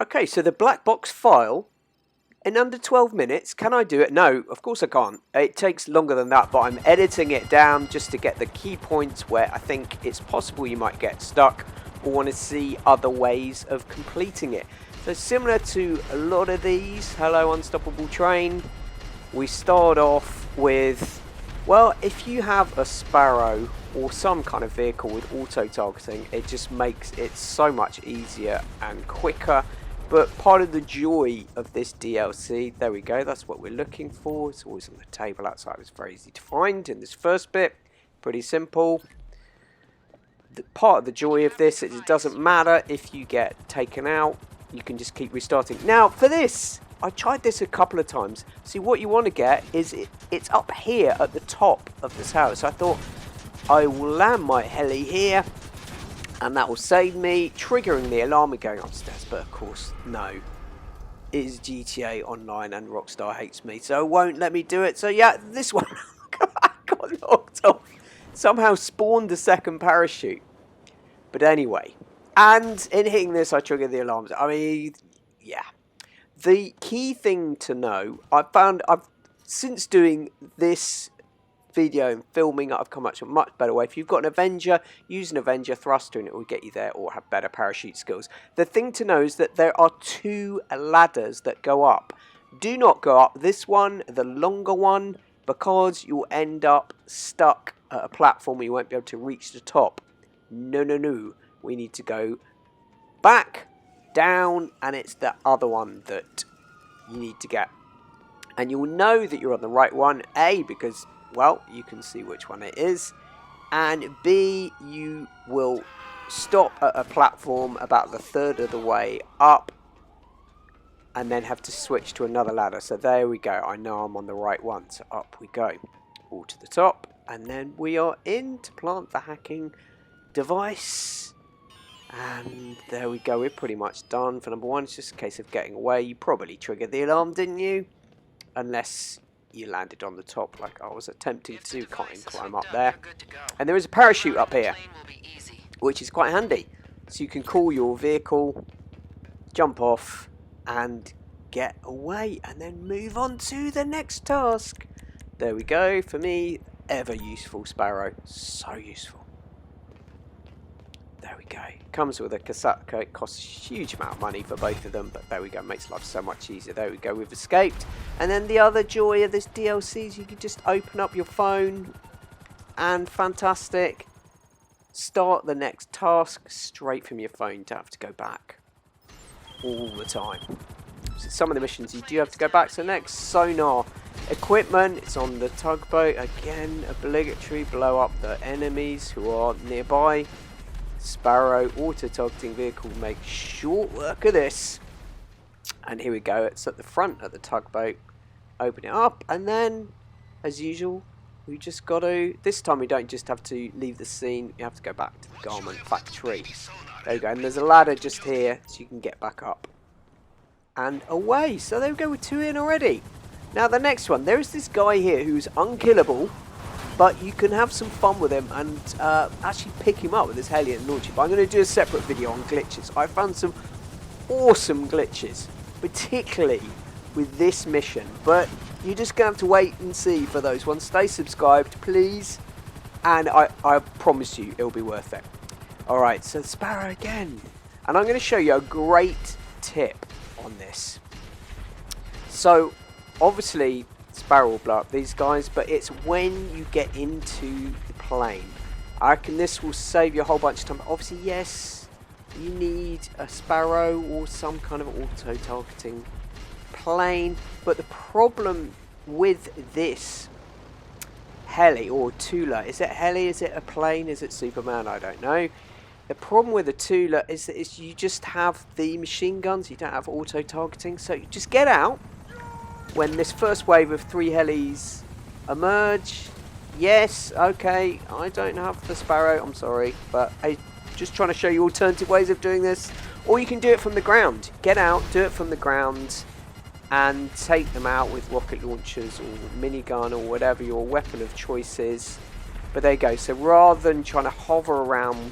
Okay, so the black box file in under 12 minutes. Can I do it? No, of course I can't. It takes longer than that, but I'm editing it down just to get the key points where I think it's possible you might get stuck or want to see other ways of completing it. So similar to a lot of these, hello Unstoppable Train, we start off with, well, if you have a Sparrow or some kind of vehicle with auto-targeting, it just makes it so much easier and quicker. But part of the joy of this DLC, there we go, that's what we're looking for. It's always on the table outside. It's very easy to find in this first bit. Pretty simple. Part of the joy of this is it doesn't matter if you get taken out. You can just keep restarting. Now, for this, I tried this a couple of times. See, what you want to get is it's up here at the top of the tower. So I thought, I will land my heli here, and that will save me triggering the alarm and going upstairs. But of course, no. It is GTA Online and Rockstar hates me, so it won't let me do it. So yeah, this one I got knocked off. Somehow spawned a second parachute. But anyway, and in hitting this, I triggered the alarms. I mean, yeah. The key thing to know, I've since doing this video and filming, I've come up with a much better way. If you've got an Avenger, use an Avenger thruster and it will get you there, or have better parachute skills. The thing to know is that there are 2 ladders that go up. Do not go up this one, the longer one, because you'll end up stuck at a platform where you won't be able to reach the top. No, no, no. We need to go back, down, and it's the other one that you need to get. And you'll know that you're on the right one, A, because, well, you can see which one it is, and B, you will stop at a platform about the 1/3 of the way up, and then have to switch to another ladder. So there we go, I know I'm on the right one, so up we go, all to the top, and then we are in to plant the hacking device. And there we go, we're pretty much done for number 1. It's just a case of getting away. You probably triggered the alarm, didn't you? Unless you landed on the top like I was attempting to. Can't even climb up there. And there is a parachute up here, which is quite handy. So you can call your vehicle, jump off, and get away, and then move on to the next task. There we go. For me, ever useful Sparrow. So useful. There we go. Comes with a cassette coat. Costs a huge amount of money for both of them, but there we go. Makes life so much easier. There we go. We've escaped. And then the other joy of this DLC is you can just open up your phone and fantastic. Start the next task straight from your phone. Don't have to go back all the time. So some of the missions you do have to go back. So next, sonar equipment. It's on the tugboat. Again, obligatory. Blow up the enemies who are nearby. Sparrow auto-targeting vehicle, make short work of this. And here we go, it's at the front of the tugboat. Open it up, and then, as usual, we just got to, this time we don't just have to leave the scene, we have to go back to the garment factory. There we go, and there's a ladder just here, so you can get back up. And away, so there we go, we're 2 in already. Now the next one, there's this guy here who's unkillable, but you can have some fun with him and actually pick him up with this heli and launch it. But I'm going to do a separate video on glitches. I found some awesome glitches, particularly with this mission. But you're just going to have to wait and see for those ones. Stay subscribed, please. And I promise you, it'll be worth it. Alright, so Sparrow again. And I'm going to show you a great tip on this. So, obviously, Sparrow will blow up these guys, but it's when you get into the plane. I reckon this will save you a whole bunch of time. Obviously, yes, you need a Sparrow or some kind of auto-targeting plane, but the problem with this heli or Tula, is it heli, is it a plane, is it Superman, I don't know. The problem with the Tula is that you just have the machine guns, you don't have auto-targeting, so you just get out. When this first wave of 3 helis emerge, yes, okay, I don't have the Sparrow, I'm sorry, but I'm just trying to show you alternative ways of doing this. Or you can do it from the ground. Get out, do it from the ground, and take them out with rocket launchers or minigun or whatever your weapon of choice is. But there you go, so rather than trying to hover around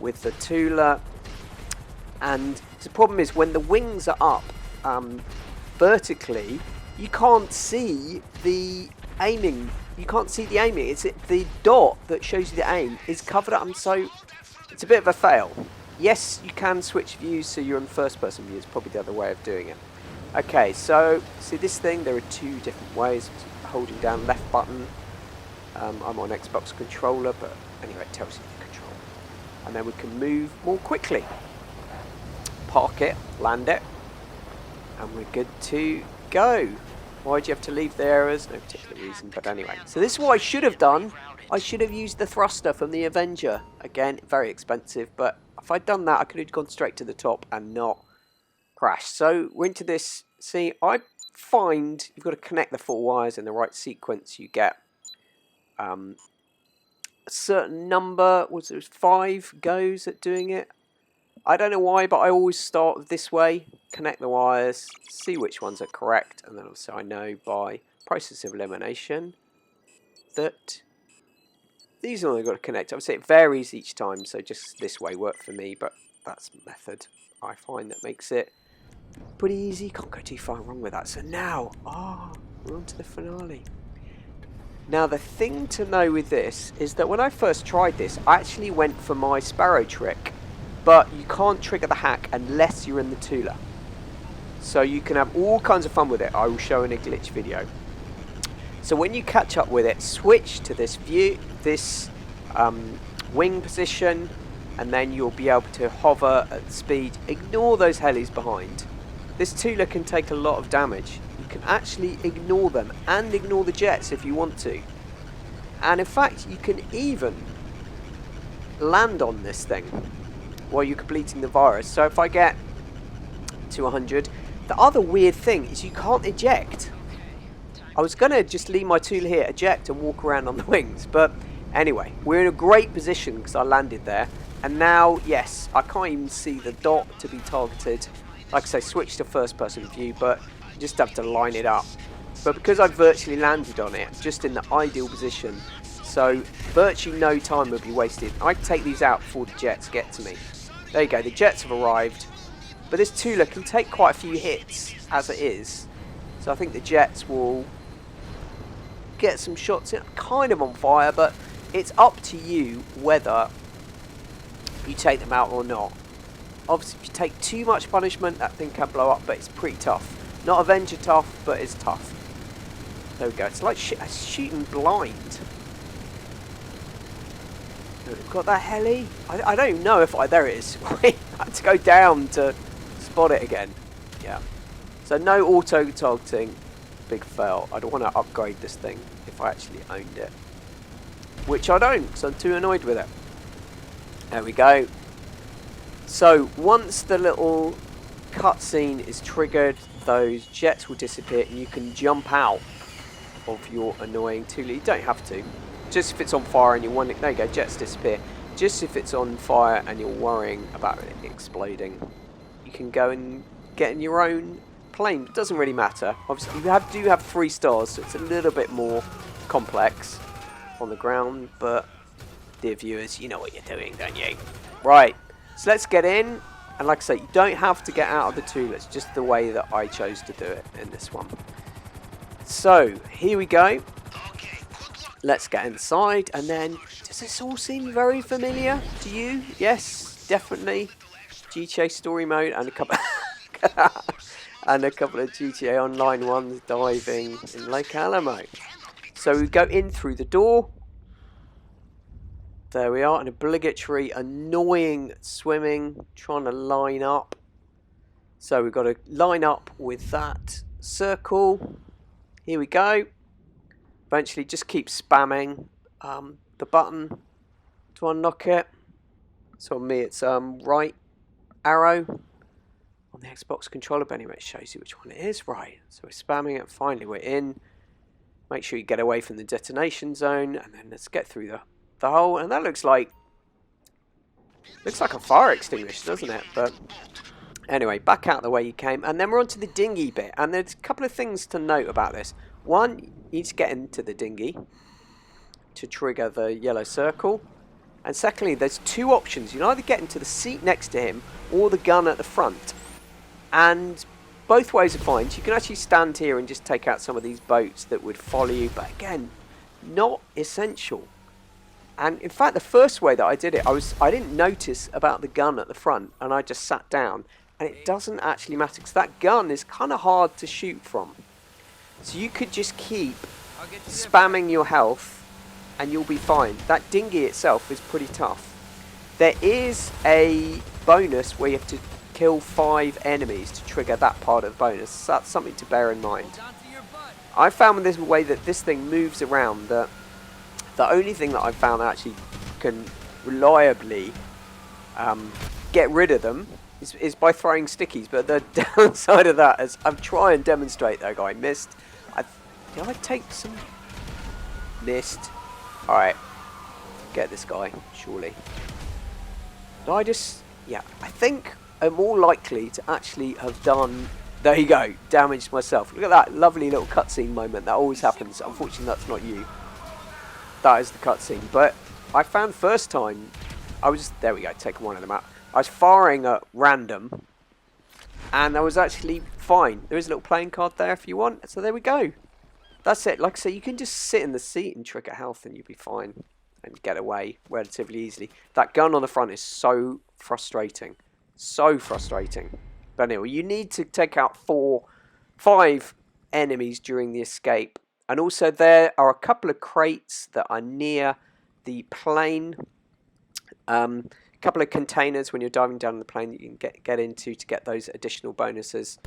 with the Tula and The problem is when the wings are up vertically, you can't see the aiming. You can't see the aiming. It's the dot that shows you the aim is covered up, so it's a bit of a fail. Yes, you can switch views so you're in first person view. It's probably the other way of doing it. Okay, so see this thing, there are two different ways. Holding down left button. I'm on Xbox controller, but anyway, it tells you the control. And then we can move more quickly. Park it, land it, and we're good to go. Why'd you have to leave there? There's no particular reason, but anyway. So this is what I should have done. I should have used the thruster from the Avenger. Again, very expensive, but if I'd done that, I could have gone straight to the top and not crashed. So we're into this. See, I find you've got to connect the 4 wires in the right sequence. You get a certain number, was it 5 goes at doing it? I don't know why, but I always start this way, connect the wires, see which ones are correct, and then also I know by process of elimination that these are only got to connect. Obviously it varies each time, so just this way worked for me, but that's the method I find that makes it pretty easy. Can't go too far wrong with that. So now, we're on to the finale. Now the thing to know with this is that when I first tried this, I actually went for my Sparrow trick. But you can't trigger the hack unless you're in the Tula. So you can have all kinds of fun with it. I will show in a glitch video. So when you catch up with it, switch to this view, this wing position, and then you'll be able to hover at speed. Ignore those helis behind. This Tula can take a lot of damage. You can actually ignore them and ignore the jets if you want to. And in fact, you can even land on this thing while you're completing the virus. So if I get to 100, the other weird thing is you can't eject. I was going to just leave my tool here, eject and walk around on the wings, but anyway, we're in a great position because I landed there, and now, yes, I can't even see the dot to be targeted. Like I say, switch to first person view, but you just have to line it up. But because I virtually landed on it, just in the ideal position, so virtually no time will be wasted. I can take these out before the jets get to me. There you go, the jets have arrived. But this Tula can take quite a few hits as it is. So I think the jets will get some shots in. Kind of on fire, but it's up to you whether you take them out or not. Obviously, if you take too much punishment, that thing can blow up, but it's pretty tough. Not Avenger tough, but it's tough. There we go. It's like shooting blind. We've got that heli. I don't even know if there it is. I had to go down to spot it again. Yeah. So no auto targeting. Big fail. I'd want to upgrade this thing if I actually owned it. Which I don't, because I'm too annoyed with it. There we go. So once the little cutscene is triggered, those jets will disappear and you can jump out of your annoying Tula. You don't have to. Just if it's on fire and you're wondering, there you go, jets disappear. Just if it's on fire and you're worrying about it exploding, you can go and get in your own plane. It doesn't really matter. Obviously, you do have 3 stars, so it's a little bit more complex on the ground, but dear viewers, you know what you're doing, don't you? Right, so let's get in. And like I say, you don't have to get out of the Tula. It's just the way that I chose to do it in this one. So, here we go. Let's get inside, and then, does this all seem very familiar to you? Yes, definitely. GTA story mode and a couple and a couple of GTA Online ones, diving in Lake Alamo. So we go in through the door. There we are, an obligatory annoying swimming, trying to line up. So we've got to line up with that circle. Here we go. Eventually just keep spamming the button to unlock it. So on me it's right arrow on the Xbox controller, but anyway it shows you which one it is. Right, so we're spamming it, finally we're in. Make sure you get away from the detonation zone, and then let's get through the hole. And that looks like a fire extinguisher, doesn't it? But anyway, back out the way you came, and then we're on to the dinghy bit. And there's a couple of things to note about this. One, you need to get into the dinghy to trigger the yellow circle. And secondly, there's two options. You can either get into the seat next to him or the gun at the front. And both ways are fine. So you can actually stand here and just take out some of these boats that would follow you. But again, not essential. And in fact, the first way that I did it, I didn't notice about the gun at the front, and I just sat down. And it doesn't actually matter, because that gun is kind of hard to shoot from. So you could just keep spamming your health, and you'll be fine. That dinghy itself is pretty tough. There is a bonus where you have to kill 5 enemies to trigger that part of the bonus. So that's something to bear in mind. I found with this way that this thing moves around, that the only thing that I've found that actually can reliably get rid of them is by throwing stickies. But the downside of that is, I'm trying to demonstrate that guy missed. Did I take some? Missed. Alright. Get this guy, surely. Did I just... Yeah, I think I'm more likely to actually have done... There you go, damaged myself. Look at that lovely little cutscene moment. That always happens. Unfortunately, that's not you. That is the cutscene. But I found first time... I was... There we go, taking one of them out. I was firing at random. And I was actually fine. There is a little playing card there if you want. So there we go. That's it. Like I say, you can just sit in the seat and trigger health and you'll be fine. And get away relatively easily. That gun on the front is so frustrating. So frustrating. But anyway, you need to take out 5 enemies during the escape. And also there are a couple of crates that are near the plane. A couple of containers when you're diving down the plane that you can get into to get those additional bonuses.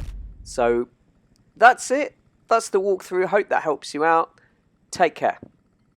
So that's it. That's the walkthrough. I hope that helps you out. Take care.